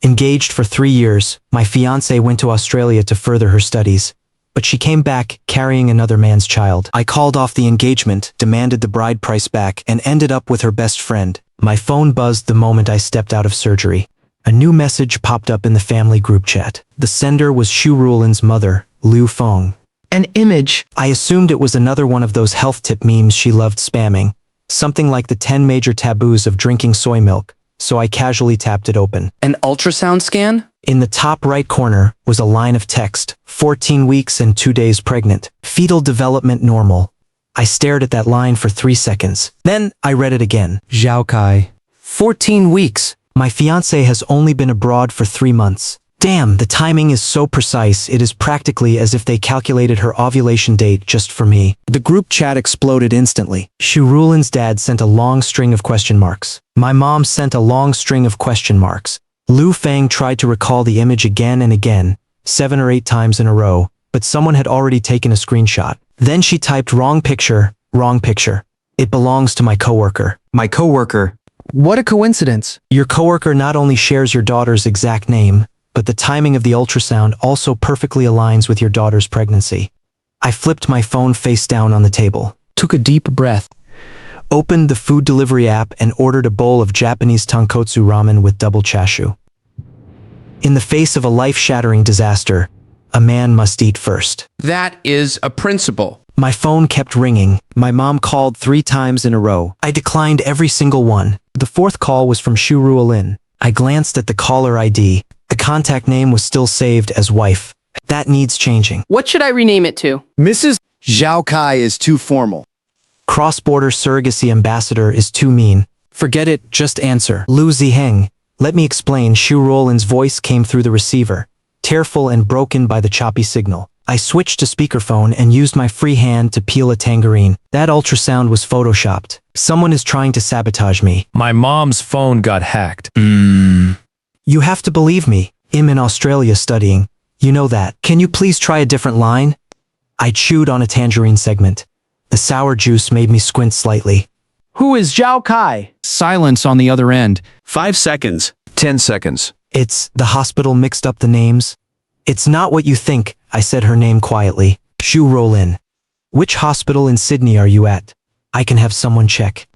Engaged for 3 years, my fiancée went to Australia to further her studies. But she came back, carrying another man's child. I called off the engagement, demanded the bride price back, and ended up with her best friend. My phone buzzed the moment I stepped out of surgery. A new message popped up in the family group chat. The sender was Xu Ruolin's mother, Lu Feng. An image. I assumed it was another one of those health tip memes she loved spamming. Something like the 10 major taboos of drinking soy milk. So I casually tapped it open. An ultrasound scan? In the top right corner was a line of text, 14 weeks and 2 days pregnant. Fetal development normal. I stared at that line for 3 seconds. Then I read it again. Zhao Kai. 14 weeks. My fiancé has only been abroad for 3 months. Damn, the timing is so precise, it is practically as if they calculated her ovulation date just for me. The group chat exploded instantly. Xu Ruolin's dad sent a long string of question marks. My mom sent a long string of question marks. Lu Feng tried to recall the image again and again, 7 or 8 times in a row, but someone had already taken a screenshot. Then she typed wrong picture, wrong picture. It belongs to my coworker. My coworker. What a coincidence. Your coworker not only shares your daughter's exact name, but the timing of the ultrasound also perfectly aligns with your daughter's pregnancy. I flipped my phone face down on the table, took a deep breath, opened the food delivery app and ordered a bowl of Japanese tonkotsu ramen with double chashu. In the face of a life-shattering disaster, a man must eat first. That is a principle. My phone kept ringing. My mom called 3 times in a row. I declined every single one. The 4th call was from Xu Ruolin. I glanced at the caller ID. The contact name was still saved as wife. That needs changing. What should I rename it to? Mrs. Zhao Kai is too formal. Cross-border surrogacy ambassador is too mean. Forget it, just answer. Lu Ziheng. Let me explain. Xu Ruolin's voice came through the receiver, tearful and broken by the choppy signal. I switched to speakerphone and used my free hand to peel a tangerine. That ultrasound was photoshopped. Someone is trying to sabotage me. My mom's phone got hacked. You have to believe me. I'm in Australia studying. You know that. Can you please try a different line? I chewed on a tangerine segment. The sour juice made me squint slightly. Who is Zhao Kai? Silence on the other end. 5 seconds. 10 seconds. It's the hospital mixed up the names. It's not what you think, I said her name quietly. Xu Ruolin. Which hospital in Sydney are you at? I can have someone check.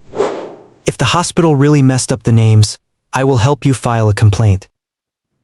If the hospital really messed up the names, I will help you file a complaint.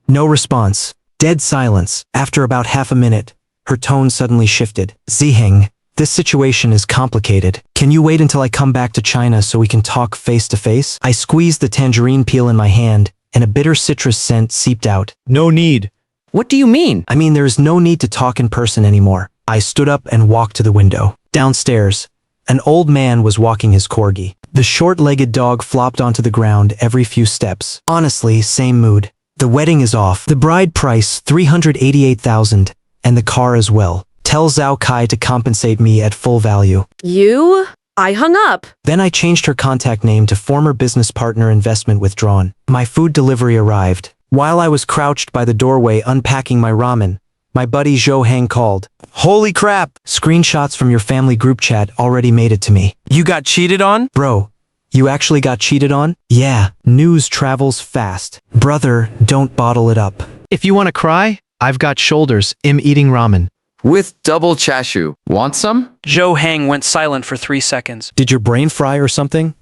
No response. Dead silence. After about half a minute, her tone suddenly shifted. Ziheng, this situation is complicated. Can you wait until I come back to China so we can talk face to face? I squeezed the tangerine peel in my hand, and a bitter citrus scent seeped out. No need. What do you mean? I mean, there is no need to talk in person anymore. I stood up and walked to the window. Downstairs, an old man was walking his corgi. The short-legged dog flopped onto the ground every few steps. Honestly, same mood. The wedding is off. The bride price, $388,000, and the car as well. Tell Zhao Kai to compensate me at full value. You? I hung up. Then I changed her contact name to former business partner investment withdrawn. My food delivery arrived. While I was crouched by the doorway unpacking my ramen, my buddy Zhou Hang called. Holy crap! Screenshots from your family group chat already made it to me. You got cheated on? Bro, you actually got cheated on? Yeah, news travels fast. Brother, don't bottle it up. If you want to cry, I've got shoulders. I'm eating ramen. With double chashu. Want some? Zhou Hang went silent for 3 seconds. Did your brain fry or something?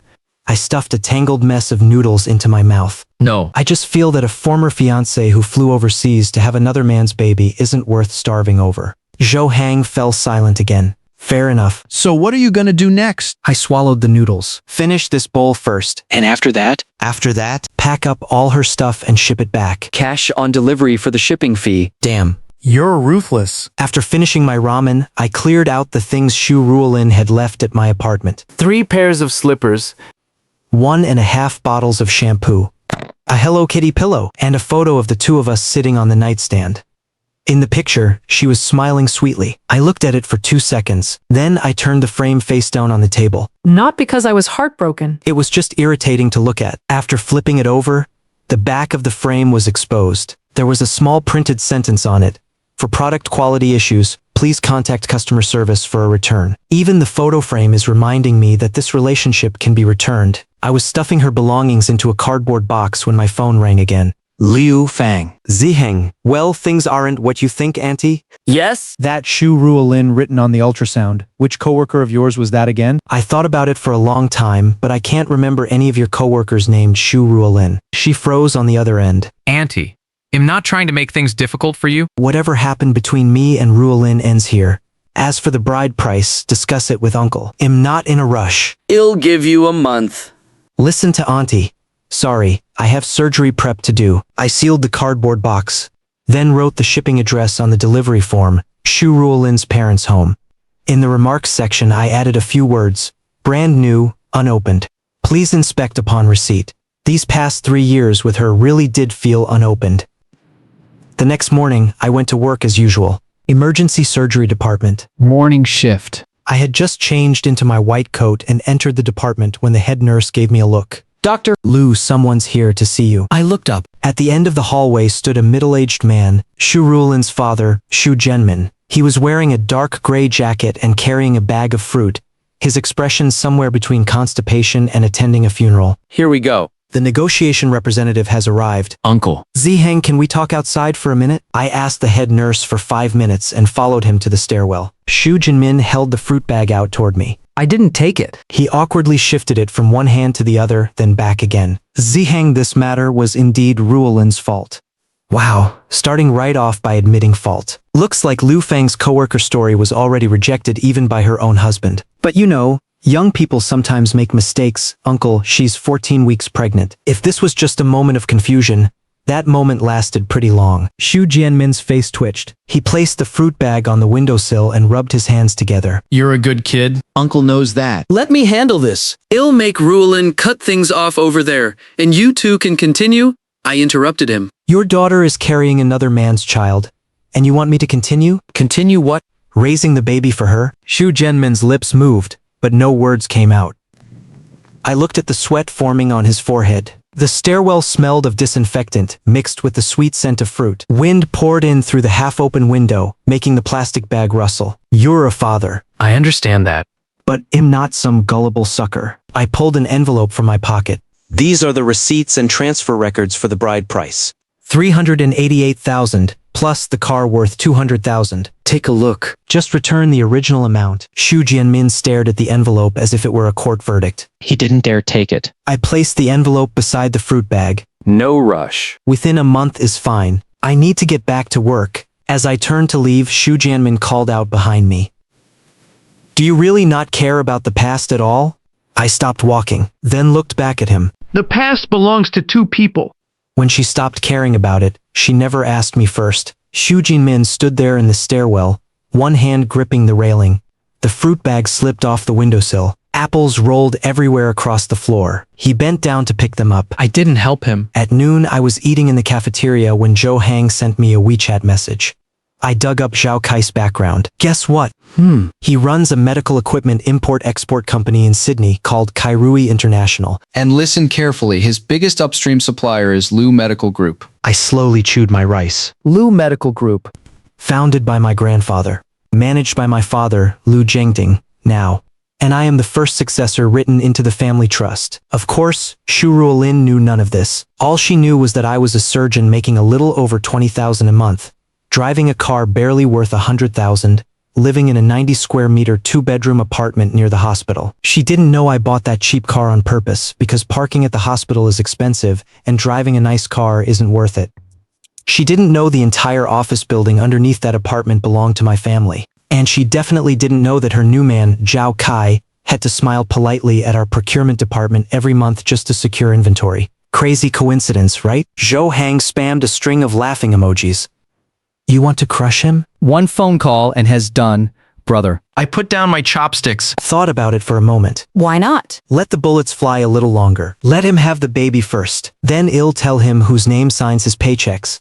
I stuffed a tangled mess of noodles into my mouth. No. I just feel that a former fiancé who flew overseas to have another man's baby isn't worth starving over. Zhou Hang fell silent again. Fair enough. So what are you gonna do next? I swallowed the noodles. Finish this bowl first. And after that? After that, pack up all her stuff and ship it back. Cash on delivery for the shipping fee. Damn. You're ruthless. After finishing my ramen, I cleared out the things Xu Ruolin had left at my apartment. 3 pairs of slippers. 1.5 bottles of shampoo, a Hello Kitty pillow, and a photo of the 2 of us sitting on the nightstand. In the picture, she was smiling sweetly. I looked at it for 2 seconds. Then I turned the frame face down on the table. Not because I was heartbroken. It was just irritating to look at. After flipping it over, the back of the frame was exposed. There was a small printed sentence on it. For product quality issues, please contact customer service for a return. Even the photo frame is reminding me that this relationship can be returned. I was stuffing her belongings into a cardboard box when my phone rang again. Liu Fang. Ziheng, well, things aren't what you think, Auntie. Yes? That Xu Ruolin written on the ultrasound. Which coworker of yours was that again? I thought about it for a long time, but I can't remember any of your coworkers named Xu Ruolin. She froze on the other end. Auntie, I'm not trying to make things difficult for you. Whatever happened between me and Ruolin ends here. As for the bride price, discuss it with Uncle. I'm not in a rush. I'll give you a month. Listen to Auntie. Sorry, I have surgery prep to do. I sealed the cardboard box, then wrote the shipping address on the delivery form, Xu Ruolin's parents' home. In the remarks section, I added a few words, brand new, unopened. Please inspect upon receipt. These past 3 years with her really did feel unopened. The next morning, I went to work as usual. Emergency surgery department. Morning shift. I had just changed into my white coat and entered the department when the head nurse gave me a look. Doctor Lu, someone's here to see you. I looked up. At the end of the hallway stood a middle-aged man, Xu Ruolin's father, Xu Zhenmin. He was wearing a dark gray jacket and carrying a bag of fruit, his expression somewhere between constipation and attending a funeral. Here we go. The negotiation representative has arrived. Uncle. Ziheng, can we talk outside for a minute? I asked the head nurse for 5 minutes and followed him to the stairwell. Xu Zhenmin held the fruit bag out toward me. I didn't take it. He awkwardly shifted it from one hand to the other, then back again. Ziheng, this matter was indeed Ruolin's fault. Wow, starting right off by admitting fault. Looks like Lu Fang's coworker story was already rejected even by her own husband. But you know, young people sometimes make mistakes. Uncle, she's 14 weeks pregnant. If this was just a moment of confusion, that moment lasted pretty long. Xu Jianmin's face twitched. He placed the fruit bag on the windowsill and rubbed his hands together. You're a good kid. Uncle knows that. Let me handle this. I'll make Ruolin cut things off over there, and you two can continue. I interrupted him. Your daughter is carrying another man's child, and you want me to continue? Continue what? Raising the baby for her? Xu Jianmin's lips moved, but no words came out. I looked at the sweat forming on his forehead. The stairwell smelled of disinfectant, mixed with the sweet scent of fruit. Wind poured in through the half-open window, making the plastic bag rustle. You're a father. I understand that. But I'm not some gullible sucker. I pulled an envelope from my pocket. These are the receipts and transfer records for the bride price. 388,000, plus the car worth 200,000. Take a look. Just return the original amount. Xu Jianmin stared at the envelope as if it were a court verdict. He didn't dare take it. I placed the envelope beside the fruit bag. No rush. Within a month is fine. I need to get back to work. As I turned to leave, Xu Jianmin called out behind me. Do you really not care about the past at all? I stopped walking, then looked back at him. The past belongs to 2 people. When she stopped caring about it, she never asked me first. Xu Jianmin stood there in the stairwell, one hand gripping the railing. The fruit bag slipped off the windowsill. Apples rolled everywhere across the floor. He bent down to pick them up. I didn't help him. At noon, I was eating in the cafeteria when Zhao Hang sent me a WeChat message. I dug up Zhao Kai's background. Guess what? He runs a medical equipment import-export company in Sydney called Kairui International. And listen carefully, his biggest upstream supplier is Lu Medical Group. I slowly chewed my rice. Lu Medical Group. Founded by my grandfather. Managed by my father, Lu Zhengting, now. And I am the first successor written into the family trust. Of course, Xu Ruolin knew none of this. All she knew was that I was a surgeon making a little over 20,000 a month, driving a car barely worth 100,000, living in a 90 square meter 2-bedroom apartment near the hospital. She didn't know I bought that cheap car on purpose because parking at the hospital is expensive and driving a nice car isn't worth it. She didn't know the entire office building underneath that apartment belonged to my family. And she definitely didn't know that her new man, Zhao Kai, had to smile politely at our procurement department every month just to secure inventory. Crazy coincidence, right? Zhao Hang spammed a string of laughing emojis. You want to crush him? One phone call and has done, brother. I put down my chopsticks. Thought about it for a moment. Why not? Let the bullets fly a little longer. Let him have the baby first. Then I'll tell him whose name signs his paychecks.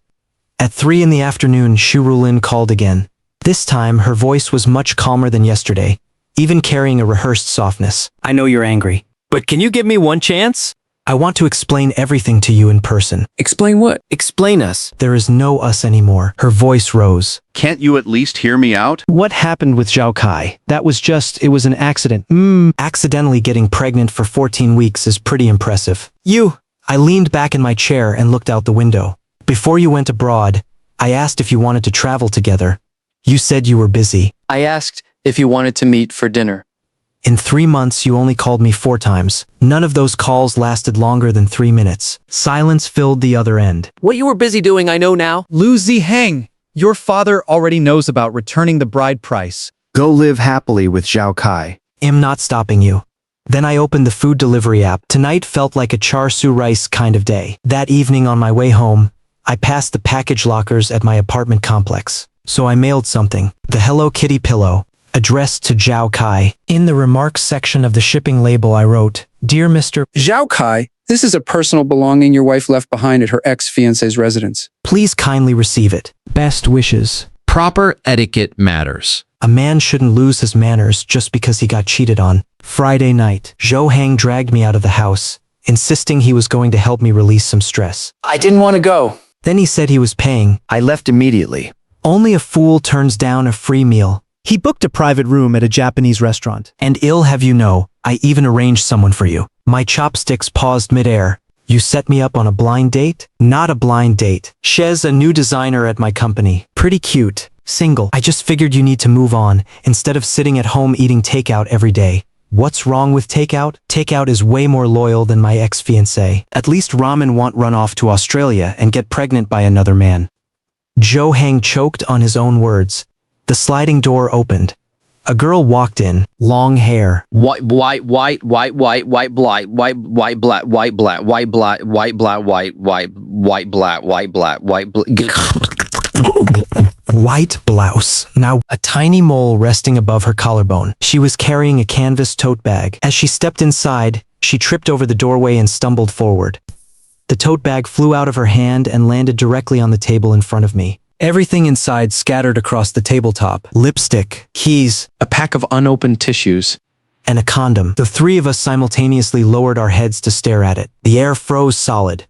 At 3 in the afternoon, Xu Ruolin called again. This time, her voice was much calmer than yesterday, even carrying a rehearsed softness. I know you're angry, but can you give me one chance? I want to explain everything to you in person. Explain what? Explain us. There is no us anymore. Her voice rose. Can't you at least hear me out? What happened with Zhao Kai? That was it was an accident. Accidentally getting pregnant for 14 weeks is pretty impressive. I leaned back in my chair and looked out the window. Before you went abroad, I asked if you wanted to travel together. You said you were busy. I asked if you wanted to meet for dinner. In 3 months, you only called me 4 times. None of those calls lasted longer than 3 minutes. Silence filled the other end. What you were busy doing, I know now. Lu Ziheng, your father already knows about returning the bride price. Go live happily with Zhao Kai. I'm not stopping you. Then I opened the food delivery app. Tonight felt like a char siu rice kind of day. That evening on my way home, I passed the package lockers at my apartment complex. So I mailed something. The Hello Kitty pillow, addressed to Zhao Kai. In the remarks section of the shipping label I wrote, "Dear Mr. Zhao Kai, this is a personal belonging your wife left behind at her ex-fiancé's residence. Please kindly receive it. Best wishes." Proper etiquette matters. A man shouldn't lose his manners just because he got cheated on. Friday night, Zhou Heng dragged me out of the house, insisting he was going to help me release some stress. I didn't want to go. Then he said he was paying. I left immediately. Only a fool turns down a free meal. He booked a private room at a Japanese restaurant. And ill have you know, I even arranged someone for you. My chopsticks paused midair. You set me up on a blind date? Not a blind date. Shez, a new designer at my company. Pretty cute. Single. I just figured you need to move on, instead of sitting at home eating takeout every day. What's wrong with takeout? Takeout is way more loyal than my ex-fiancé. At least ramen won't run off to Australia and get pregnant by another man. Zhou Heng choked on his own words. The sliding door opened. A girl walked in, long hair. White, black, white, black, white, black, white, black, white, black, white, White blouse. Now, a tiny mole resting above her collarbone. She was carrying a canvas tote bag. As she stepped inside, she tripped over the doorway and stumbled forward. The tote bag flew out of her hand and landed directly on the table in front of me. Everything inside scattered across the tabletop. Lipstick, keys, A pack of unopened tissues. and a condom. The 3 of us simultaneously lowered our heads to stare at it. The air froze solid.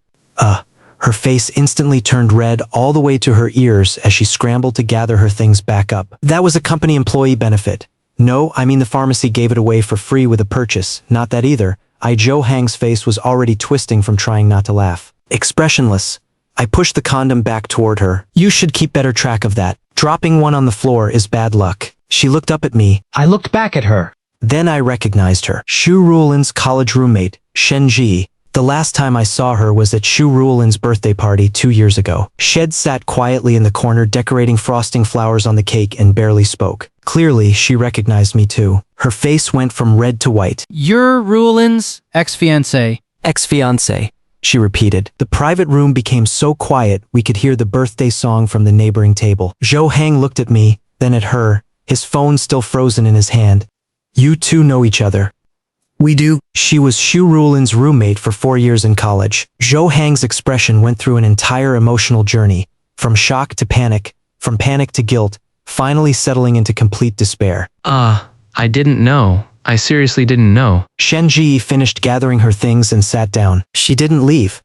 Her face instantly turned red all the way to her ears as she scrambled to gather her things back up. That was a company employee benefit. No, I mean the pharmacy gave it away for free with a purchase. Not that either. Zhou Heng's face was already twisting from trying not to laugh. Expressionless, I pushed the condom back toward her. You should keep better track of that. Dropping one on the floor is bad luck. She looked up at me. I looked back at her. Then I recognized her. Xu Ruolin's college roommate, Shen Zhiyi. The last time I saw her was at Xu Ruolin's birthday party 2 years ago. Shed sat quietly in the corner decorating frosting flowers on the cake and barely spoke. Clearly, she recognized me too. Her face went from red to white. You're Ruolin's ex-fiancé. Ex-fiancé, she repeated. The private room became so quiet we could hear the birthday song from the neighboring table. Zhou Heng looked at me, then at her, his phone still frozen in his hand. You two know each other. We do. She was Xu Ruolin's roommate for 4 years in college. Zhou Heng's expression went through an entire emotional journey, from shock to panic, from panic to guilt, finally settling into complete despair. I didn't know. I seriously didn't know. Shen Zhiyi finished gathering her things and sat down. She didn't leave.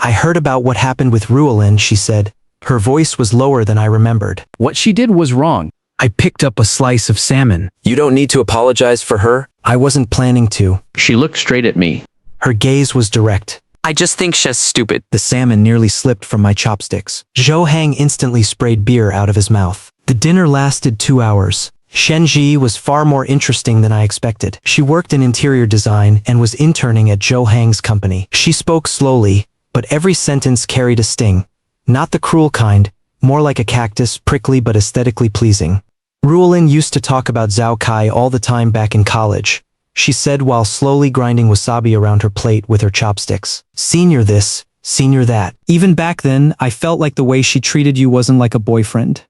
I heard about what happened with Ruolin, she said. Her voice was lower than I remembered. What she did was wrong. I picked up a slice of salmon. You don't need to apologize for her. I wasn't planning to. She looked straight at me. Her gaze was direct. I just think she's stupid. The salmon nearly slipped from my chopsticks. Zhou Heng instantly sprayed beer out of his mouth. The dinner lasted 2 hours. Shen Zhiyi was far more interesting than I expected. She worked in interior design and was interning at Zhou Heng's company. She spoke slowly, but every sentence carried a sting. Not the cruel kind, more like a cactus, prickly but aesthetically pleasing. Ruolin used to talk about Zhao Kai all the time back in college, she said while slowly grinding wasabi around her plate with her chopsticks. Senior this, senior that. Even back then, I felt like the way she treated you wasn't like a boyfriend.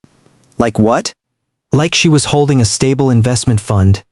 Like what? Like she was holding a stable investment fund,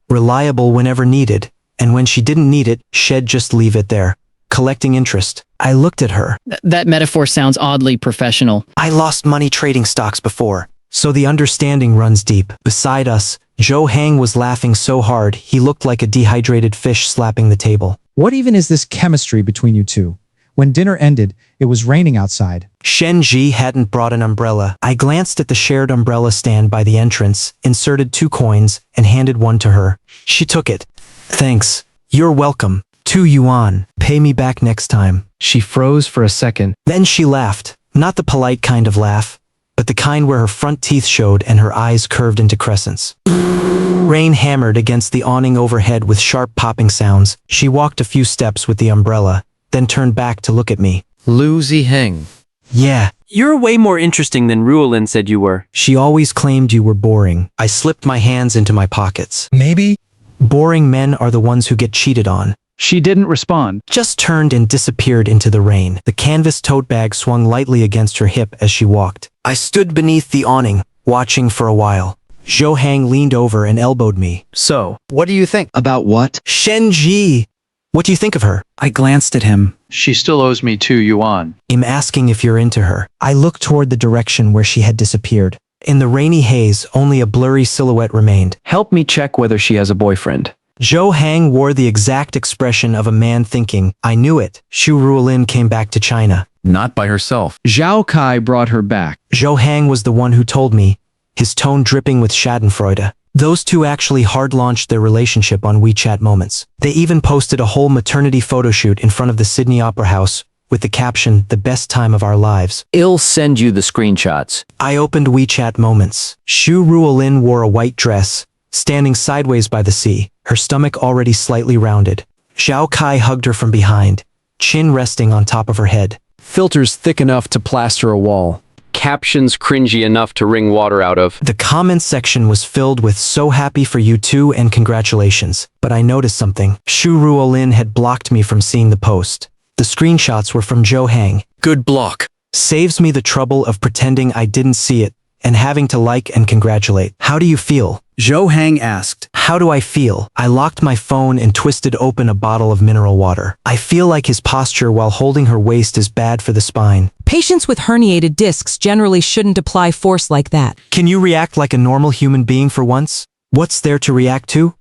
reliable whenever needed, and when she didn't need it, she'd just leave it there, collecting interest. I looked at her. That metaphor sounds oddly professional. I lost money trading stocks before, so the understanding runs deep. Beside us, Zhou Heng was laughing so hard he looked like a dehydrated fish slapping the table. What even is this chemistry between you two? When dinner ended, it was raining outside. Shen Zhiyi hadn't brought an umbrella. I glanced at the shared umbrella stand by the entrance, inserted 2 coins, and handed one to her. She took it. Thanks. You're welcome. 2 yuan. Pay me back next time. She froze for a second. Then she laughed. Not the polite kind of laugh, but the kind where her front teeth showed and her eyes curved into crescents. Rain hammered against the awning overhead with sharp popping sounds. She walked a few steps with the umbrella, then turned back to look at me. Lu Ziheng. Yeah, You're way more interesting than Ruolin said you were. she always claimed you were boring. I slipped my hands into my pockets. Maybe? Boring men are the ones who get cheated on. She didn't respond. Just turned and disappeared into the rain. The canvas tote bag swung lightly against her hip as she walked. I stood beneath the awning, watching for a while. Zhao Hang leaned over and elbowed me. So, what do you think? About what? Shen Zhiyi! What do you think of her? I glanced at him. She still owes me 2 yuan. I'm asking if you're into her. I looked toward the direction where she had disappeared. In the rainy haze, only a blurry silhouette remained. Help me check whether she has a boyfriend. Zhao Hang wore the exact expression of a man thinking, I knew it. Xu Ruolin came back to China. Not by herself. Zhao Kai brought her back. Zhao Hang was the one who told me, his tone dripping with schadenfreude. Those two actually hard-launched their relationship on WeChat Moments. They even posted a whole maternity photo shoot in front of the Sydney Opera House with the caption, the best time of our lives. I'll send you the screenshots. I opened WeChat Moments. Xu Ruolin wore a white dress, standing sideways by the sea, her stomach already slightly rounded. Zhao Kai hugged her from behind, chin resting on top of her head. Filters thick enough to plaster a wall. Captions cringy enough to wring water out of. The comments section was filled with so happy for you too and congratulations. But I noticed something. Xu Ruolin had blocked me from seeing the post. The screenshots were from Zhao Hang. Good block. Saves me the trouble of pretending I didn't see it and having to like and congratulate. How do you feel? Zhao Hang asked. How do I feel? I locked my phone and twisted open a bottle of mineral water. I feel like his posture while holding her waist is bad for the spine. Patients with herniated discs generally shouldn't apply force like that. Can you react like a normal human being for once? What's there to react to?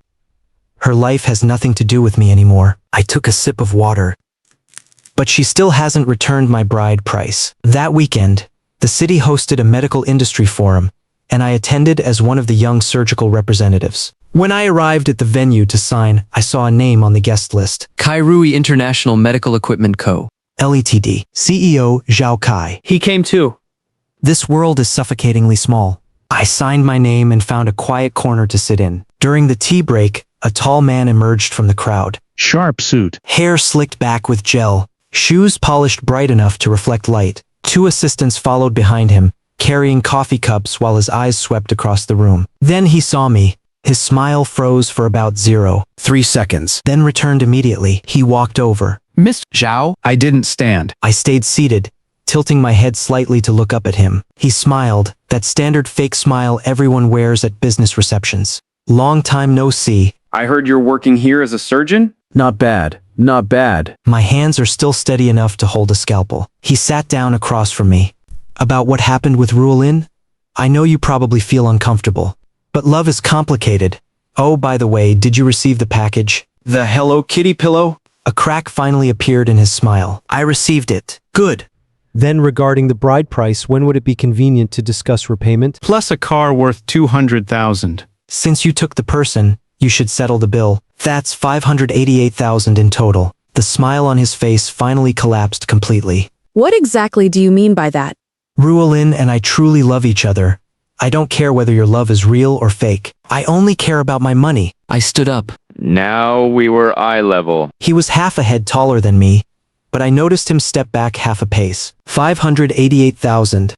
Her life has nothing to do with me anymore. I took a sip of water. But she still hasn't returned my bride price. That weekend, the city hosted a medical industry forum, and I attended as one of the young surgical representatives. When I arrived at the venue to sign, I saw a name on the guest list. Kairui International Medical Equipment Co. LETD. CEO Zhao Kai. He came too. This world is suffocatingly small. I signed my name and found a quiet corner to sit in. During the tea break, a tall man emerged from the crowd. Sharp suit. Hair slicked back with gel, shoes polished bright enough to reflect light. 2 assistants followed behind him, carrying coffee cups while his eyes swept across the room. Then he saw me. His smile froze for about 3 seconds, then returned immediately. He walked over. Mr. Zhao? I didn't stand. I stayed seated, tilting my head slightly to look up at him. He smiled, that standard fake smile everyone wears at business receptions. Long time no see. I heard you're working here as a surgeon? Not bad. Not bad. My hands are still steady enough to hold a scalpel. He sat down across from me. About what happened with Ruolin? I know you probably feel uncomfortable. But love is complicated. Oh, by the way, did you receive the package? The Hello Kitty pillow? A crack finally appeared in his smile. I received it. Good. Then regarding the bride price, when would it be convenient to discuss repayment? Plus a car worth 200,000. Since you took the person, you should settle the bill. That's 588,000 in total. The smile on his face finally collapsed completely. What exactly do you mean by that? Ruolin and I truly love each other. I don't care whether your love is real or fake. I only care about my money. I stood up. Now we were eye level. He was half a head taller than me, but I noticed him step back half a pace. 588,000.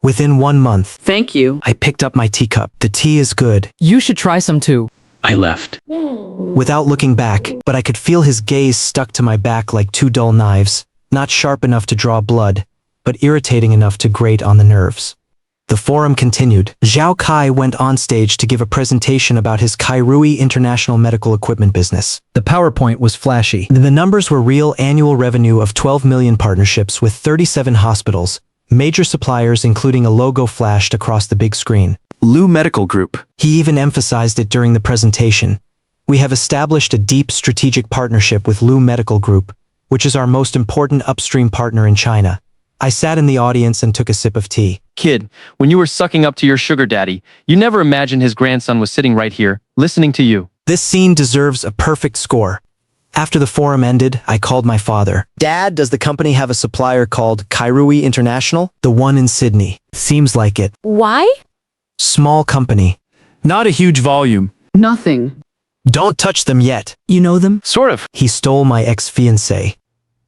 Within 1 month. Thank you. I picked up my teacup. The tea is good. You should try some too. I left. Without looking back, but I could feel his gaze stuck to my back like 2 dull knives, not sharp enough to draw blood, but irritating enough to grate on the nerves. The forum continued. Zhao Kai went on stage to give a presentation about his Kairui International Medical Equipment business. The PowerPoint was flashy. The numbers were real: annual revenue of 12 million, partnerships with 37 hospitals, major suppliers including a logo flashed across the big screen. Lu Medical Group. He even emphasized it during the presentation. We have established a deep strategic partnership with Lu Medical Group, which is our most important upstream partner in China. I sat in the audience and took a sip of tea. Kid, when you were sucking up to your sugar daddy, you never imagined his grandson was sitting right here, listening to you. This scene deserves a perfect score. After the forum ended, I called my father. Dad, does the company have a supplier called Kairui International? The one in Sydney. Seems like it. Why? Small company. Not a huge volume. Nothing. Don't touch them yet. You know them? Sort of. He stole my ex-fiancée.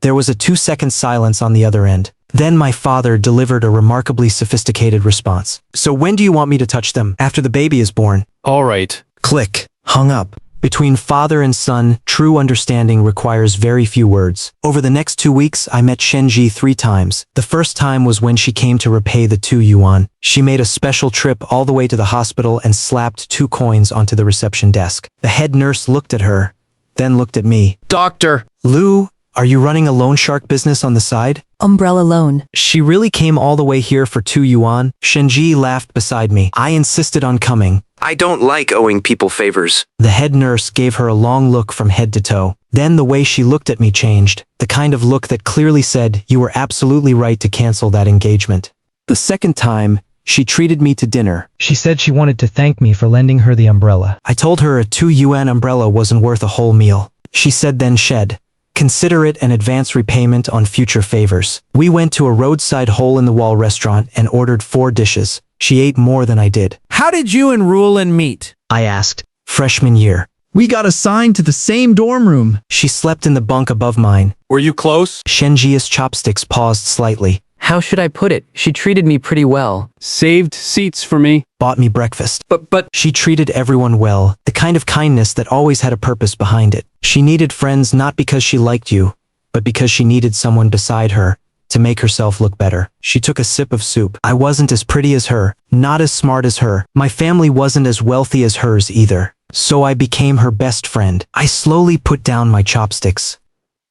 There was a 2-second silence on the other end. Then my father delivered a remarkably sophisticated response. So when do you want me to touch them? After the baby is born. All right. Click. Hung up. Between father and son, true understanding requires very few words. Over the next 2 weeks, I met Shen Zhiyi 3 times. The first time was when she came to repay the 2 yuan. She made a special trip all the way to the hospital and slapped 2 coins onto the reception desk. The head nurse looked at her, then looked at me. Doctor. Lu, are you running a loan shark business on the side? Umbrella loan. She really came all the way here for 2 yuan? Shen Zhiyi laughed beside me. I insisted on coming. I don't like owing people favors. The head nurse gave her a long look from head to toe. Then the way she looked at me changed. The kind of look that clearly said, you were absolutely right to cancel that engagement. The second time, she treated me to dinner. She said she wanted to thank me for lending her the umbrella. I told her a 2 yuan umbrella wasn't worth a whole meal. She said then shed. Consider it an advance repayment on future favors. We went to a roadside hole-in-the-wall restaurant and ordered 4 dishes. She ate more than I did. How did you and Ruolin meet? I asked. Freshman year. We got assigned to the same dorm room. She slept in the bunk above mine. Were you close? Shen Zhiyi's chopsticks paused slightly. How should I put it? She treated me pretty well. Saved seats for me. Bought me breakfast. But She treated everyone well, the kind of kindness that always had a purpose behind it. She needed friends not because she liked you, but because she needed someone beside her to make herself look better. She took a sip of soup. I wasn't as pretty as her, not as smart as her. My family wasn't as wealthy as hers either. So I became her best friend. I slowly put down my chopsticks.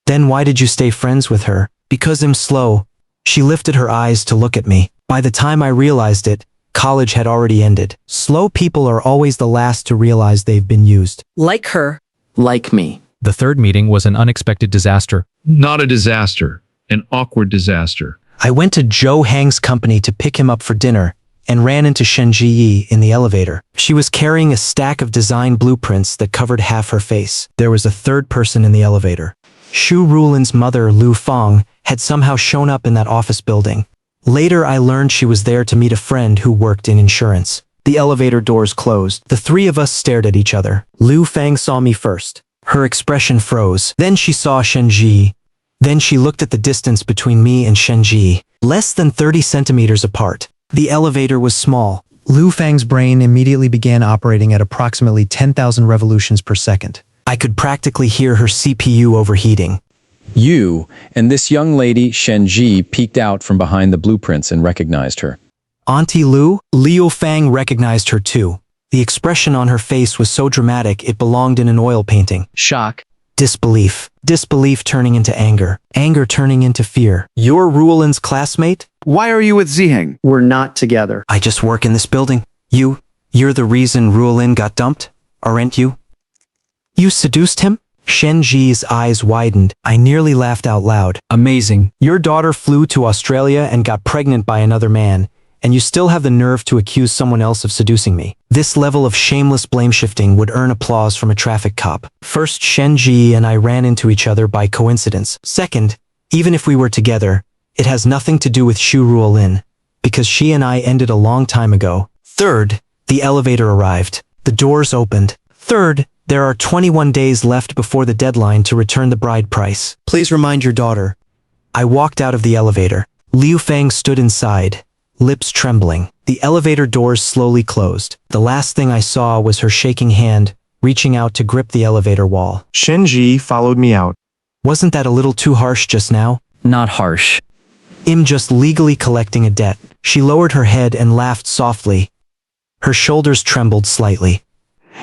Then why did you stay friends with her? Because I'm slow. She lifted her eyes to look at me. By the time I realized it, college had already ended. Slow people are always the last to realize they've been used. Like her. like me. The third meeting was an unexpected disaster. Not a disaster. An awkward disaster. I went to Zhou Hang's company to pick him up for dinner and ran into Shen Zhiyi in the elevator. She was carrying a stack of design blueprints that covered half her face. There was a third person in the elevator. Xu Ruolin's mother, Lu Fang, had somehow shown up in that office building. Later, I learned she was there to meet a friend who worked in insurance. The elevator doors closed. The 3 of us stared at each other. Lu Fang saw me first. Her expression froze. Then she saw Shen Zhiyi. Then she looked at the distance between me and Shen Zhiyi. Less than 30 centimeters apart. The elevator was small. Lu Fang's brain immediately began operating at approximately 10,000 revolutions per second. I could practically hear her CPU overheating. You and this young lady, Shen Zhiyi, peeked out from behind the blueprints and recognized her. Auntie Lu? Liu Fang recognized her too. The expression on her face was so dramatic it belonged in an oil painting. Shock. Disbelief. Disbelief turning into anger. Anger turning into fear. You're Ruolin's classmate? Why are you with Ziheng? We're not together. I just work in this building. You're the reason Ruolin got dumped? Aren't you? You seduced him? Shen Zhiyi's eyes widened. I nearly laughed out loud. Amazing. Your daughter flew to Australia and got pregnant by another man, and you still have the nerve to accuse someone else of seducing me. This level of shameless blame-shifting would earn applause from a traffic cop. First, Shen Zhiyi and I ran into each other by coincidence. Second, even if we were together, it has nothing to do with Xu Ruolin, because she and I ended a long time ago. Third, the elevator arrived. The doors opened. Third, there are 21 days left before the deadline to return the bride price. Please remind your daughter. I walked out of the elevator. Liu Fang stood inside, lips trembling. The elevator doors slowly closed. The last thing I saw was her shaking hand, reaching out to grip the elevator wall. Shen Zhiyi followed me out. Wasn't that a little too harsh just now? Not harsh. I'm just legally collecting a debt. She lowered her head and laughed softly. Her shoulders trembled slightly.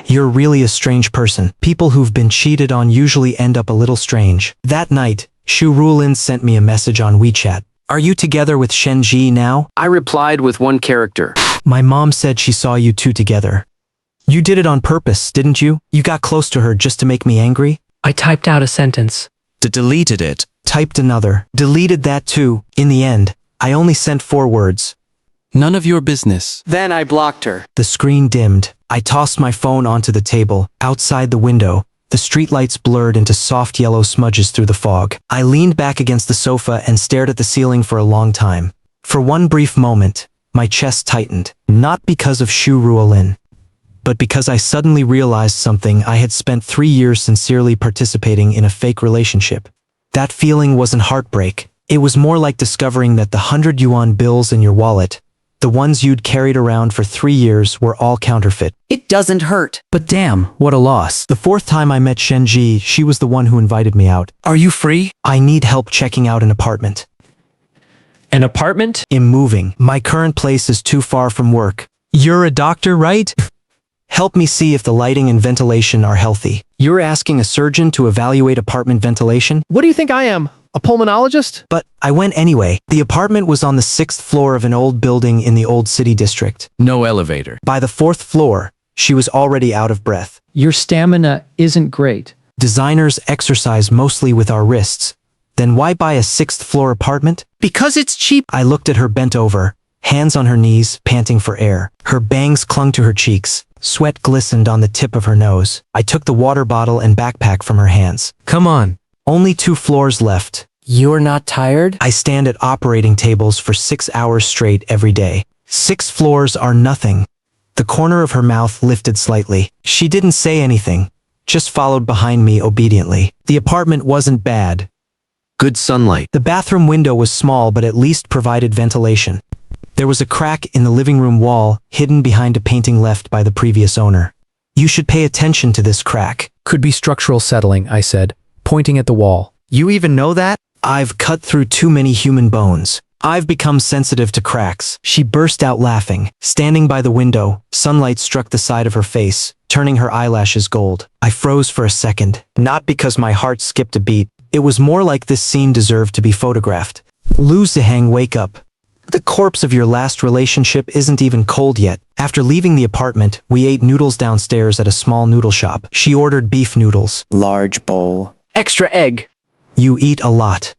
You're really a strange person. People who've been cheated on usually end up a little strange. That night, Xu Ruolin sent me a message on WeChat. Are you together with Shen Zhiyi now? I replied with one character. My mom said she saw you two together. You did it on purpose, didn't you? You got close to her just to make me angry? I typed out a sentence. Deleted it. Typed another. Deleted that too. In the end, I only sent 4 words. None of your business. Then I blocked her. The screen dimmed. I tossed my phone onto the table, outside the window. The streetlights blurred into soft yellow smudges through the fog. I leaned back against the sofa and stared at the ceiling for a long time. For one brief moment, my chest tightened, not because of Xu Ruolin, but because I suddenly realized something. I had spent 3 years sincerely participating in a fake relationship. That feeling wasn't heartbreak. It was more like discovering that the 100 yuan bills in your wallet, the ones you'd carried around for 3 years, were all counterfeit. It doesn't hurt. But damn, what a loss. The 4th time I met Shen Zhiyi, she was the one who invited me out. Are you free? I need help checking out an apartment. An apartment? I'm moving. My current place is too far from work. You're a doctor, right? Help me see if the lighting and ventilation are healthy. You're asking a surgeon to evaluate apartment ventilation? What do you think I am? A pulmonologist? But I went anyway. The apartment was on the 6th floor of an old building in the old city district. No elevator. By the 4th floor, she was already out of breath. Your stamina isn't great. Designers exercise mostly with our wrists. Then why buy a 6th floor apartment? Because it's cheap. I looked at her bent over, hands on her knees, panting for air. Her bangs clung to her cheeks. Sweat glistened on the tip of her nose. I took the water bottle and backpack from her hands. Come on. Only 2 floors left. You're not tired? I stand at operating tables for 6 hours straight every day. 6 floors are nothing. The corner of her mouth lifted slightly. She didn't say anything, just followed behind me obediently. The apartment wasn't bad. Good sunlight. The bathroom window was small but at least provided ventilation. There was a crack in the living room wall, hidden behind a painting left by the previous owner. You should pay attention to this crack. Could be structural settling, I said, pointing at the wall. You even know that? I've cut through too many human bones. I've become sensitive to cracks. She burst out laughing. Standing by the window, sunlight struck the side of her face, turning her eyelashes gold. I froze for a second, not because my heart skipped a beat. It was more like this scene deserved to be photographed. Lu Ziheng, wake up. The corpse of your last relationship isn't even cold yet. After leaving the apartment, we ate noodles downstairs at a small noodle shop. She ordered beef noodles. Large bowl. Extra egg. You eat a lot.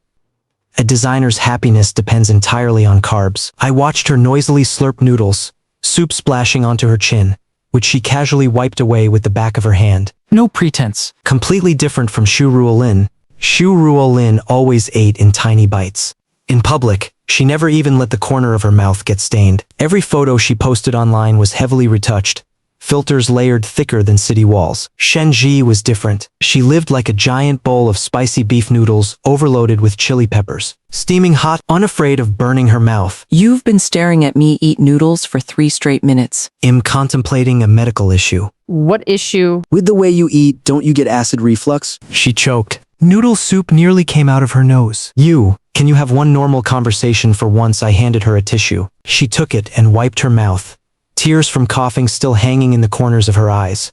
A designer's happiness depends entirely on carbs. I watched her noisily slurp noodles, soup splashing onto her chin, which she casually wiped away with the back of her hand. No pretense. Completely different from Xu Ruolin. Xu Ruolin always ate in tiny bites. In public, she never even let the corner of her mouth get stained. Every photo she posted online was heavily retouched, filters layered thicker than city walls. Shen Zhiyi was different. She lived like a giant bowl of spicy beef noodles overloaded with chili peppers, steaming hot, unafraid of burning her mouth. You've been staring at me eat noodles for 3 straight minutes. I'm contemplating a medical issue. What issue? With the way you eat, don't you get acid reflux? She choked. Noodle soup nearly came out of her nose. Can you have one normal conversation for once? I handed her a tissue. She took it and wiped her mouth, tears from coughing still hanging in the corners of her eyes.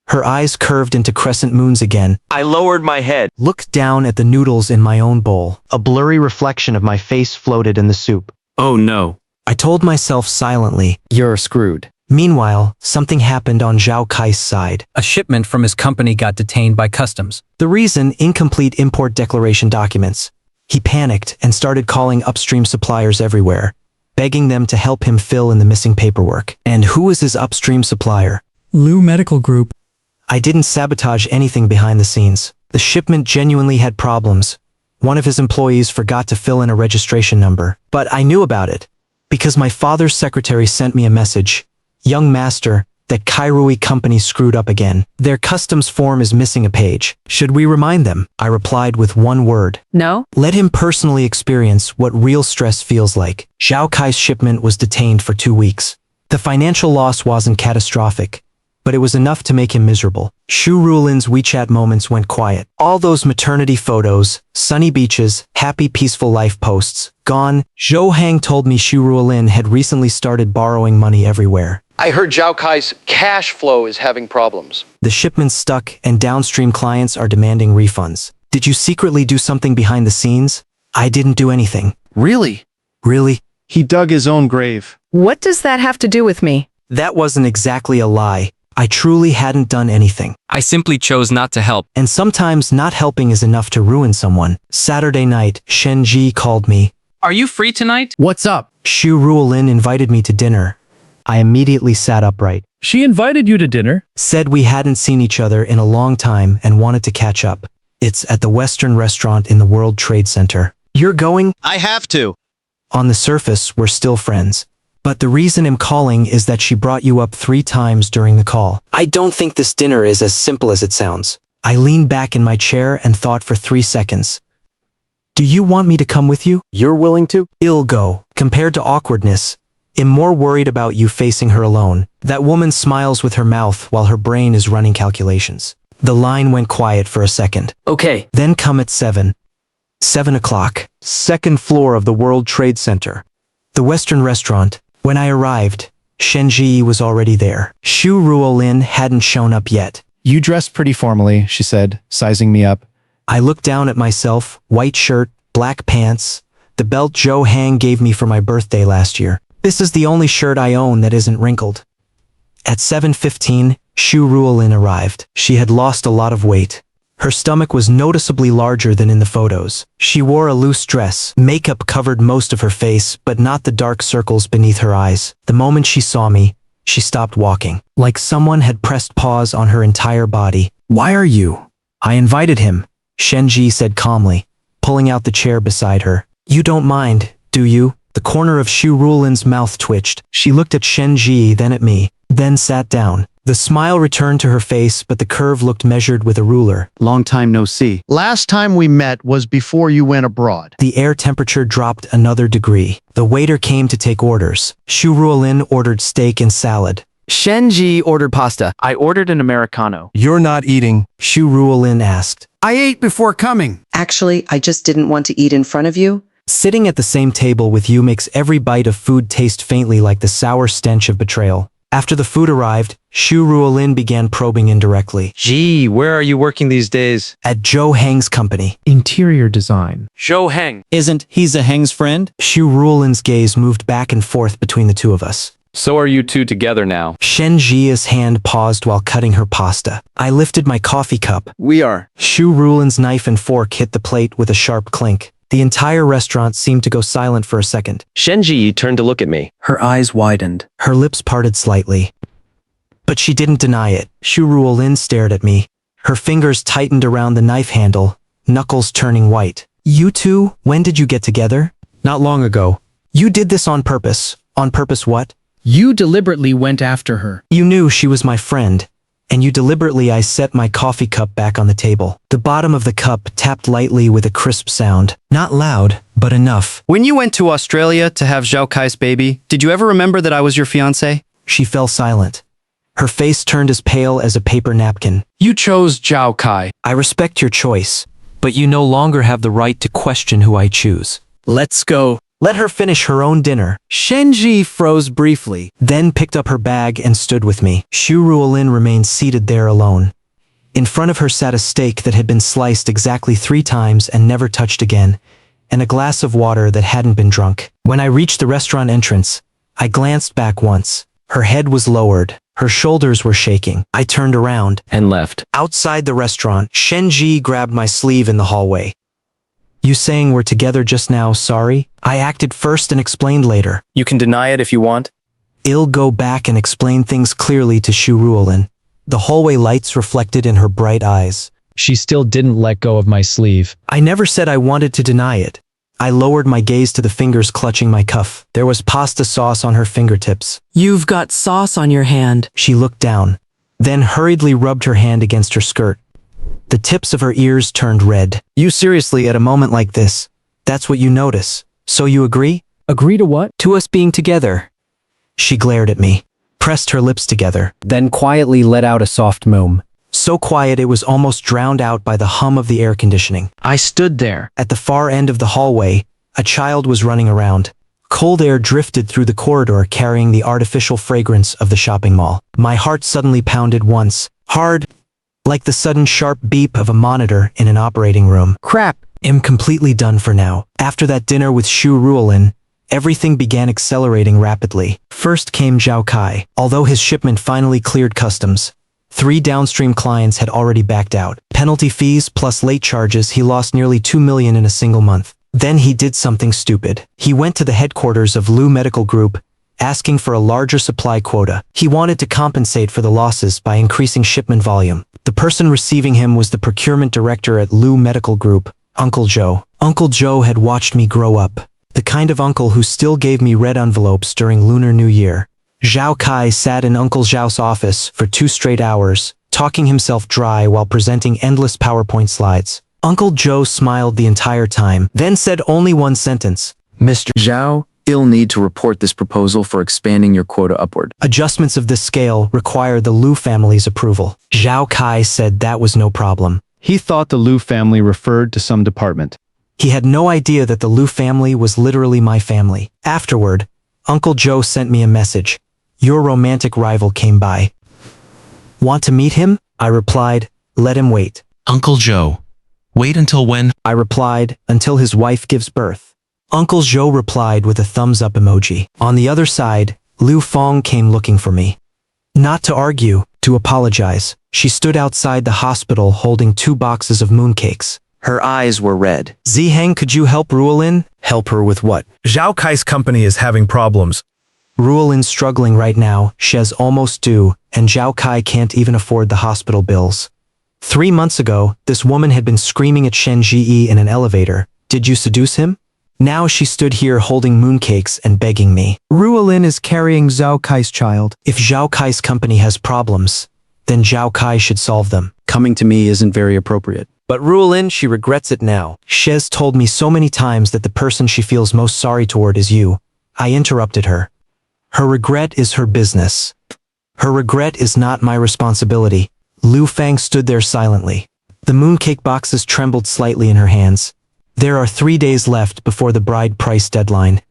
Her eyes curved into crescent moons again. I lowered my head. Looked down at the noodles in my own bowl. A blurry reflection of my face floated in the soup. Oh no. I told myself silently, You're screwed. Meanwhile, something happened on Zhao Kai's side. A shipment from his company got detained by customs. The reason: incomplete import declaration documents. He panicked and started calling upstream suppliers everywhere, begging them to help him fill in the missing paperwork. And who was his upstream supplier? Lu Medical Group. I didn't sabotage anything behind the scenes. The shipment genuinely had problems. One of his employees forgot to fill in a registration number. But I knew about it, because my father's secretary sent me a message. Young master, that Kairui company screwed up again. Their customs form is missing a page. Should we remind them? I replied with one word. No. Let him personally experience what real stress feels like. Zhao Kai's shipment was detained for 2 weeks. The financial loss wasn't catastrophic, but it was enough to make him miserable. Xu Ruolin's WeChat moments went quiet. All those maternity photos, sunny beaches, happy peaceful life posts, gone. Zhou Hang told me Xu Ruolin had recently started borrowing money everywhere. I heard Zhao Kai's cash flow is having problems. The shipment's stuck and downstream clients are demanding refunds. Did you secretly do something behind the scenes? I didn't do anything. Really? Really? He dug his own grave. What does that have to do with me? That wasn't exactly a lie. I truly hadn't done anything. I simply chose not to help. And sometimes not helping is enough to ruin someone. Saturday night, Shen Zhiyi called me. Are you free tonight? What's up? Xu Ruolin invited me to dinner. I immediately sat upright. She invited you to dinner? Said we hadn't seen each other in a long time and wanted to catch up. It's at the Western restaurant in the World Trade Center. You're going? I have to. On the surface, we're still friends. But the reason I'm calling is that she brought you up 3 times during the call. I don't think this dinner is as simple as it sounds. I leaned back in my chair and thought for 3 seconds. Do you want me to come with you? You're willing to? I'll go. Compared to awkwardness, I'm more worried about you facing her alone. That woman smiles with her mouth while her brain is running calculations. The line went quiet for a second. Okay. Then come at 7. 7 o'clock. Second floor of the World Trade Center. The Western restaurant. When I arrived, Shen Zhiyi was already there. Xu Ruolin hadn't shown up yet. You dress pretty formally, she said, sizing me up. I looked down at myself, white shirt, black pants, the belt Zhao Hang gave me for my birthday last year. This is the only shirt I own that isn't wrinkled. At 7:15, Xu Ruolin arrived. She had lost a lot of weight. Her stomach was noticeably larger than in the photos. She wore a loose dress. Makeup covered most of her face, but not the dark circles beneath her eyes. The moment she saw me, she stopped walking, like someone had pressed pause on her entire body. Why are you? I invited him, Shen Zhiyi said calmly, pulling out the chair beside her. You don't mind, do you? The corner of Xu Ruolin's mouth twitched. She looked at Shen Zhiyi, then at me, then sat down. The smile returned to her face, but the curve looked measured with a ruler. Long time no see. Last time we met was before you went abroad. The air temperature dropped another degree. The waiter came to take orders. Xu Ruolin ordered steak and salad. Shen Zhiyi ordered pasta. I ordered an Americano. You're not eating. Xu Ruolin asked. I ate before coming. Actually, I just didn't want to eat in front of you. Sitting at the same table with you makes every bite of food taste faintly like the sour stench of betrayal. After the food arrived, Xu Ruolin began probing indirectly. Gee, where are you working these days? At Zhao Heng's company. Interior design. Zhao Heng. Isn't he Ziheng's friend? Xu Ruolin's gaze moved back and forth between the two of us. So are you two together now? Shen Zhiyi's hand paused while cutting her pasta. I lifted my coffee cup. We are. Xu Ruolin's knife and fork hit the plate with a sharp clink. The entire restaurant seemed to go silent for a second. Shen Zhiyi turned to look at me. Her eyes widened. Her lips parted slightly. But she didn't deny it. Xu Ruolin stared at me. Her fingers tightened around the knife handle, knuckles turning white. You two, when did you get together? Not long ago. You did this on purpose. On purpose what? You deliberately went after her. You knew she was my friend. And you deliberately I set my coffee cup back on the table. The bottom of the cup tapped lightly with a crisp sound. Not loud, but enough. When you went to Australia to have Zhao Kai's baby, did you ever remember that I was your fiancé? She fell silent. Her face turned as pale as a paper napkin. You chose Zhao Kai. I respect your choice, but you no longer have the right to question who I choose. Let's go. Let her finish her own dinner. Shen Zhiyi froze briefly. Then picked up her bag and stood with me. Xu Ruolin remained seated there alone. In front of her sat a steak that had been sliced exactly 3 times and never touched again, and a glass of water that hadn't been drunk. When I reached the restaurant entrance, I glanced back once. Her head was lowered. Her shoulders were shaking. I turned around And left. Outside the restaurant, Shen Zhiyi grabbed my sleeve in the hallway. You saying we're together just now, sorry? I acted first and explained later. You can deny it if you want. I'll go back and explain things clearly to Xu Ruolin. The hallway lights reflected in her bright eyes. She still didn't let go of my sleeve. I never said I wanted to deny it. I lowered my gaze to the fingers clutching my cuff. There was pasta sauce on her fingertips. You've got sauce on your hand. She looked down, then hurriedly rubbed her hand against her skirt. The tips of her ears turned red. You seriously, at a moment like this, that's what you notice. So you agree? Agree to what? To us being together. She glared at me, pressed her lips together. Then quietly let out a soft moan. So quiet it was almost drowned out by the hum of the air conditioning. I stood there. At the far end of the hallway, a child was running around. Cold air drifted through the corridor carrying the artificial fragrance of the shopping mall. My heart suddenly pounded once, hard, like the sudden sharp beep of a monitor in an operating room. Crap. I'm completely done for now. After that dinner with Xu Ruolin, everything began accelerating rapidly. First came Zhao Kai. Although his shipment finally cleared customs, 3 downstream clients had already backed out. Penalty fees plus late charges, he lost nearly 2 million in a single month. Then he did something stupid. He went to the headquarters of Lu Medical Group asking for a larger supply quota. He wanted to compensate for the losses by increasing shipment volume. The person receiving him was the procurement director at Lu Medical Group, Uncle Joe. Uncle Joe had watched me grow up. The kind of uncle who still gave me red envelopes during Lunar New Year. Zhao Kai sat in Uncle Zhao's office for 2 straight hours, talking himself dry while presenting endless PowerPoint slides. Uncle Joe smiled the entire time, then said only one sentence. Mr. Zhao, you'll need to report this proposal for expanding your quota upward. Adjustments of this scale require the Lu family's approval. Zhao Kai said that was no problem. He thought the Lu family referred to some department. He had no idea that the Lu family was literally my family. Afterward, Uncle Joe sent me a message. Your romantic rival came by. Want to meet him? I replied, let him wait. Uncle Joe. Wait until when? I replied, until his wife gives birth. Uncle Joe replied with a thumbs up emoji. On the other side, Lu Fong came looking for me. Not to argue, to apologize. She stood outside the hospital holding 2 boxes of mooncakes. Her eyes were red. Ziheng, could you help Ruolin? Help her with what? Zhao Kai's company is having problems. Ruolin's struggling right now, She's almost due, and Zhao Kai can't even afford the hospital bills. 3 months ago, this woman had been screaming at Shen Zhiyi in an elevator. Did you seduce him? Now she stood here holding mooncakes and begging me. Ruolin is carrying Zhao Kai's child. If Zhao Kai's company has problems, then Zhao Kai should solve them. Coming to me isn't very appropriate. But Ruolin, she regrets it now. Shez told me so many times that the person she feels most sorry toward is you. I interrupted her. Her regret is her business. Her regret is not my responsibility. Lu Fang stood there silently. The mooncake boxes trembled slightly in her hands. There are 3 days left before the bride price deadline.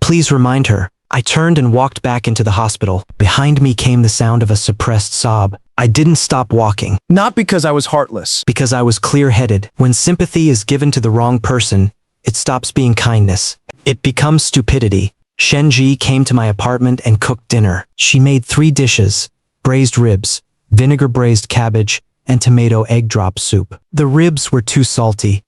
Please remind her. I turned and walked back into the hospital. Behind me came the sound of a suppressed sob. I didn't stop walking. Not because I was heartless. Because I was clear-headed. When sympathy is given to the wrong person, it stops being kindness. It becomes stupidity. Shen Zhiyi came to my apartment and cooked dinner. She made 3 dishes: braised ribs, vinegar braised cabbage, and tomato egg drop soup. The ribs were too salty.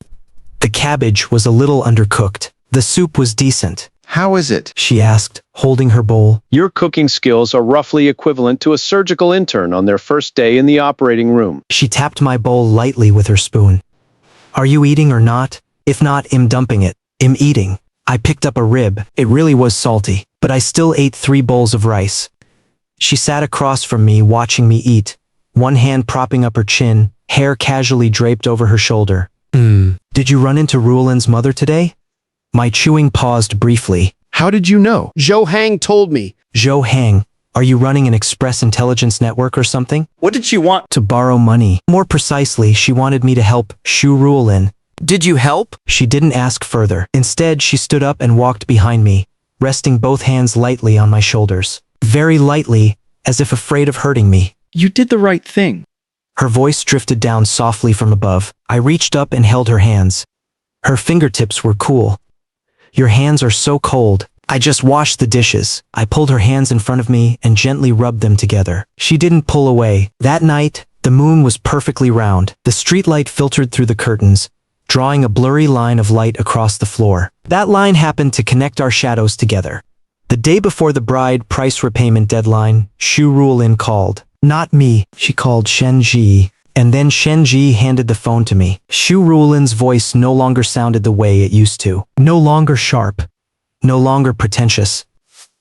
The cabbage was a little undercooked. The soup was decent. How is it? She asked, holding her bowl. Your cooking skills are roughly equivalent to a surgical intern on their first day in the operating room. She tapped my bowl lightly with her spoon. Are you eating or not? If not, I'm dumping it. I'm eating. I picked up a rib. It really was salty, but I still ate 3 bowls of rice. She sat across from me watching me eat, one hand propping up her chin, hair casually draped over her shoulder. Did you run into Ruolin's mother today? My chewing paused briefly. How did you know? Zhou Hang told me. Zhou Hang, are you running an express intelligence network or something? What did she want? To borrow money. More precisely, she wanted me to help Xu Ruolin. Did you help? She didn't ask further. Instead, she stood up and walked behind me, resting both hands lightly on my shoulders. Very lightly, as if afraid of hurting me. You did the right thing. Her voice drifted down softly from above. I reached up and held her hands. Her fingertips were cool. Your hands are so cold. I just washed the dishes. I pulled her hands in front of me and gently rubbed them together. She didn't pull away. That night, the moon was perfectly round. The streetlight filtered through the curtains, drawing a blurry line of light across the floor. That line happened to connect our shadows together. The day before the bride price repayment deadline, Xu Ruolin called. Not me, she called Shen Zhiyi. And then Shen Zhiyi handed the phone to me. Xu Ruolin's voice no longer sounded the way it used to. No longer sharp. No longer pretentious.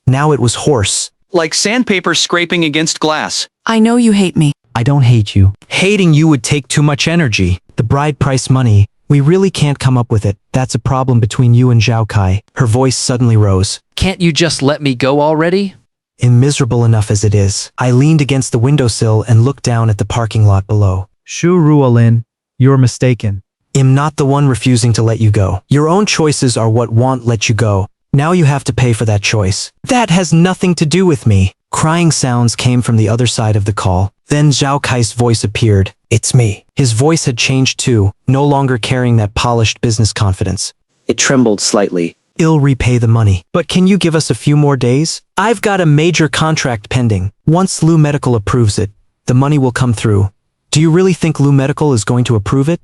Now it was hoarse. Like sandpaper scraping against glass. I know you hate me. I don't hate you. Hating you would take too much energy. The bride price money, we really can't come up with it. That's a problem between you and Zhao Kai. Her voice suddenly rose. Can't you just let me go already? I'm miserable enough as it is. I leaned against the windowsill and looked down at the parking lot below. Xu Ruolin, you're mistaken. I'm not the one refusing to let you go. Your own choices are what won't let you go. Now you have to pay for that choice. That has nothing to do with me. Crying sounds came from the other side of the call. Then Zhao Kai's voice appeared. It's me. His voice had changed too, no longer carrying that polished business confidence. It trembled slightly. I'll repay the money. But can you give us a few more days? I've got a major contract pending. Once Lu Medical approves it, the money will come through. Do you really think Lu Medical is going to approve it?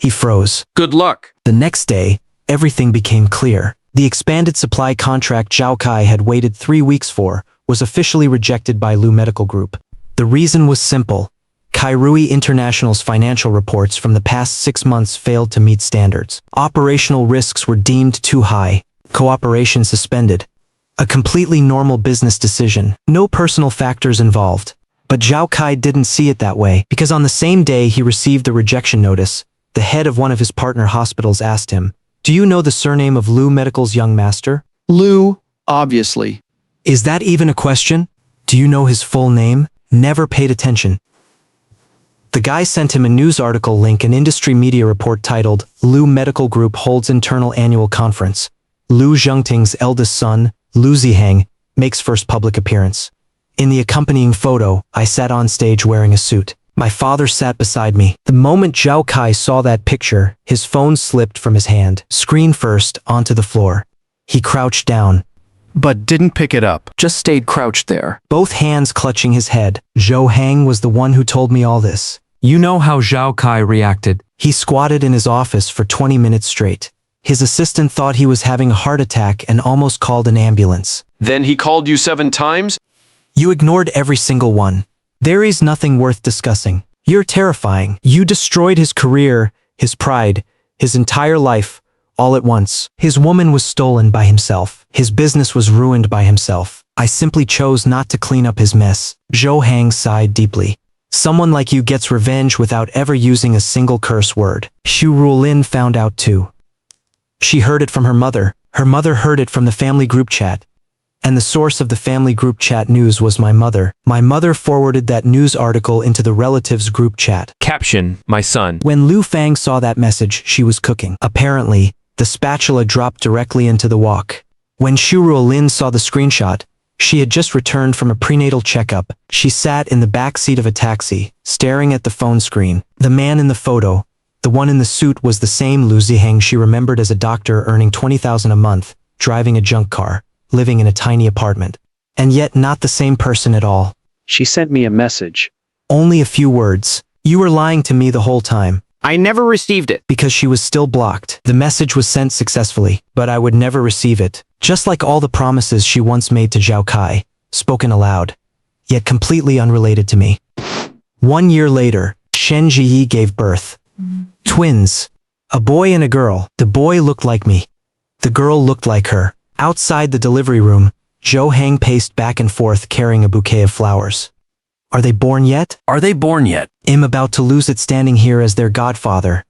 He froze. Good luck. The next day, everything became clear. The expanded supply contract Zhao Kai had waited 3 weeks for was officially rejected by Lu Medical Group. The reason was simple. Kairui International's financial reports from the past 6 months failed to meet standards. Operational risks were deemed too high. Cooperation suspended. A completely normal business decision. No personal factors involved. But Zhao Kai didn't see it that way, because on the same day he received the rejection notice, the head of one of his partner hospitals asked him, "Do you know the surname of Lu Medical's young master?" Lu, obviously. "Is that even a question? Do you know his full name?" Never paid attention. The guy sent him a news article link, an industry media report titled, "Lu Medical Group Holds Internal Annual Conference. Lu Zhengting's eldest son, Lu Ziheng, makes first public appearance." In the accompanying photo, I sat on stage wearing a suit. My father sat beside me. The moment Zhao Kai saw that picture, his phone slipped from his hand, screen first, onto the floor. He crouched down. But didn't pick it up. Just stayed crouched there. Both hands clutching his head. Zhou Heng was the one who told me all this. You know how Zhao Kai reacted. He squatted in his office for 20 minutes straight. His assistant thought he was having a heart attack and almost called an ambulance. Then he called you 7 times? You ignored every single one. There is nothing worth discussing. You're terrifying. You destroyed his career, his pride, his entire life, all at once. His woman was stolen by himself. His business was ruined by himself. I simply chose not to clean up his mess. Zhou Heng sighed deeply. Someone like you gets revenge without ever using a single curse word. Xu Ruolin found out too. She heard it from her mother. Her mother heard it from the family group chat. And the source of the family group chat news was my mother. My mother forwarded that news article into the relatives group chat. Caption, my son. When Lu Fang saw that message, she was cooking. Apparently, the spatula dropped directly into the wok. When Xu Ruolin saw the screenshot, she had just returned from a prenatal checkup. She sat in the back seat of a taxi, staring at the phone screen. The man in the photo, the one in the suit, was the same Lu Ziheng she remembered as a doctor earning 20,000 a month, driving a junk car, living in a tiny apartment. And yet not the same person at all. She sent me a message. Only a few words. You were lying to me the whole time. I never received it. Because she was still blocked. The message was sent successfully, but I would never receive it. Just like all the promises she once made to Zhao Kai, spoken aloud, yet completely unrelated to me. 1 year later, Shen Zhiyi gave birth. Twins. A boy and a girl. The boy looked like me. The girl looked like her. Outside the delivery room, Zhou Heng paced back and forth carrying a bouquet of flowers. Are they born yet? Are they born yet? I'm about to lose it standing here as their godfather.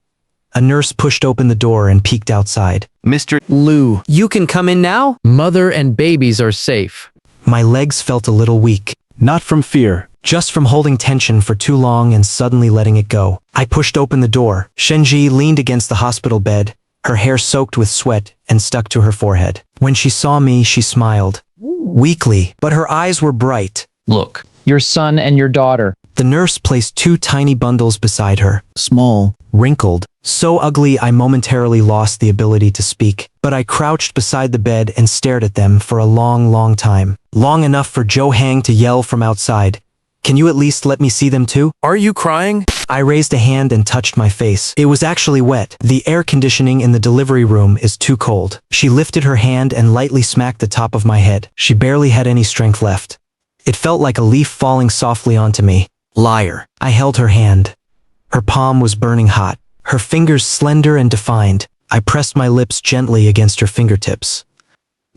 A nurse pushed open the door and peeked outside. Mr. Lu, You can come in now? mother and babies are safe. My legs felt a little weak. Not from fear. Just from holding tension for too long and suddenly letting it go. I pushed open the door. Shen Zhiyi leaned against the hospital bed, her hair soaked with sweat and stuck to her forehead. When she saw me, she smiled. Weakly, but her eyes were bright. Look, your son and your daughter. The nurse placed 2 tiny bundles beside her. Small. Wrinkled. So ugly I momentarily lost the ability to speak. But I crouched beside the bed and stared at them for a long, long time. Long enough for Zhou Heng to yell from outside. Can you at least let me see them too? Are you crying? I raised a hand and touched my face. It was actually wet. The air conditioning in the delivery room is too cold. She lifted her hand and lightly smacked the top of my head. She barely had any strength left. It felt like a leaf falling softly onto me. Liar. I held her hand. Her palm was burning hot. Her fingers slender and defined. I pressed my lips gently against her fingertips.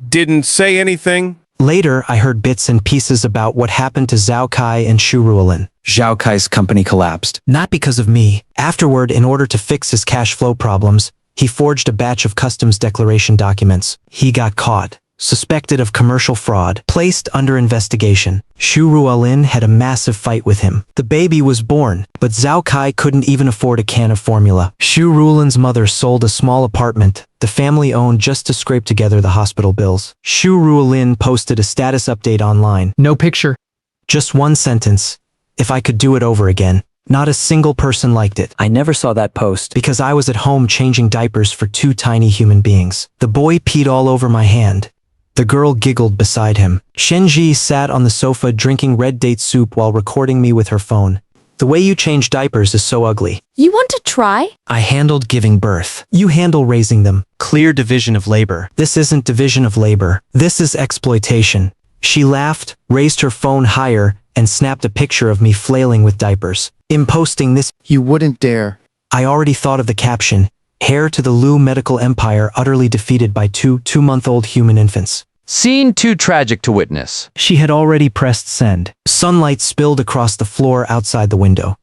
Didn't say anything? Later, I heard bits and pieces about what happened to Zhao Kai and Xu Ruolin. Zhao Kai's company collapsed. Not because of me. Afterward, in order to fix his cash flow problems, he forged a batch of customs declaration documents. He got caught. Suspected of commercial fraud, placed under investigation. Xu Ruolin had a massive fight with him. The baby was born, but Zhao Kai couldn't even afford a can of formula. Xu Ruolin's mother sold a small apartment the family owned just to scrape together the hospital bills. Xu Ruolin posted a status update online. No picture. Just one sentence. If I could do it over again. Not a single person liked it. I never saw that post. Because I was at home changing diapers for 2 tiny human beings. The boy peed all over my hand. The girl giggled beside him. Shen Zhiyi sat on the sofa drinking red date soup while recording me with her phone. The way you change diapers is so ugly. You want to try? I handled giving birth. You handle raising them. Clear division of labor. This isn't division of labor. This is exploitation. She laughed, raised her phone higher, and snapped a picture of me flailing with diapers. In posting this, You wouldn't dare. I already thought of the caption, heir to the Lu medical empire utterly defeated by two-month-old human infants. Scene too tragic to witness. She had already pressed send. Sunlight spilled across the floor outside the window.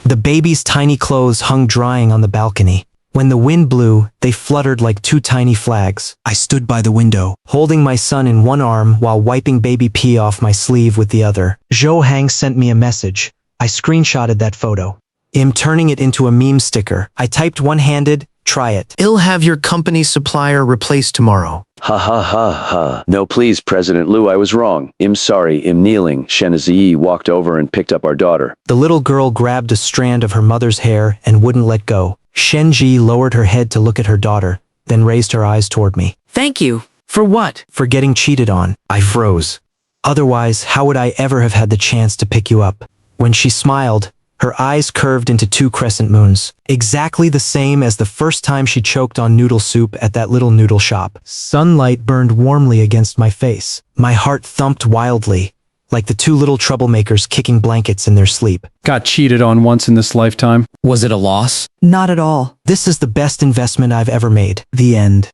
The baby's tiny clothes hung drying on the balcony. When the wind blew, they fluttered like two tiny flags. I stood by the window, holding my son in one arm while wiping baby pee off my sleeve with the other. Zhou Hang sent me a message. I screenshotted that photo. I'm turning it into a meme sticker. I typed one-handed, try it. I'll have your company supplier replaced tomorrow. Ha ha ha ha. No, please, President Lu, I was wrong. I'm sorry, I'm kneeling. Shen Zhiyi walked over and picked up our daughter. The little girl grabbed a strand of her mother's hair and wouldn't let go. Shen Zhiyi lowered her head to look at her daughter, then raised her eyes toward me. Thank you. For what? For getting cheated on. I froze. Otherwise, how would I ever have had the chance to pick you up? When she smiled, her eyes curved into two crescent moons, exactly the same as the first time she choked on noodle soup at that little noodle shop. Sunlight burned warmly against my face. My heart thumped wildly, like the two little troublemakers kicking blankets in their sleep. Got cheated on once in this lifetime. Was it a loss? Not at all. This is the best investment I've ever made. The end.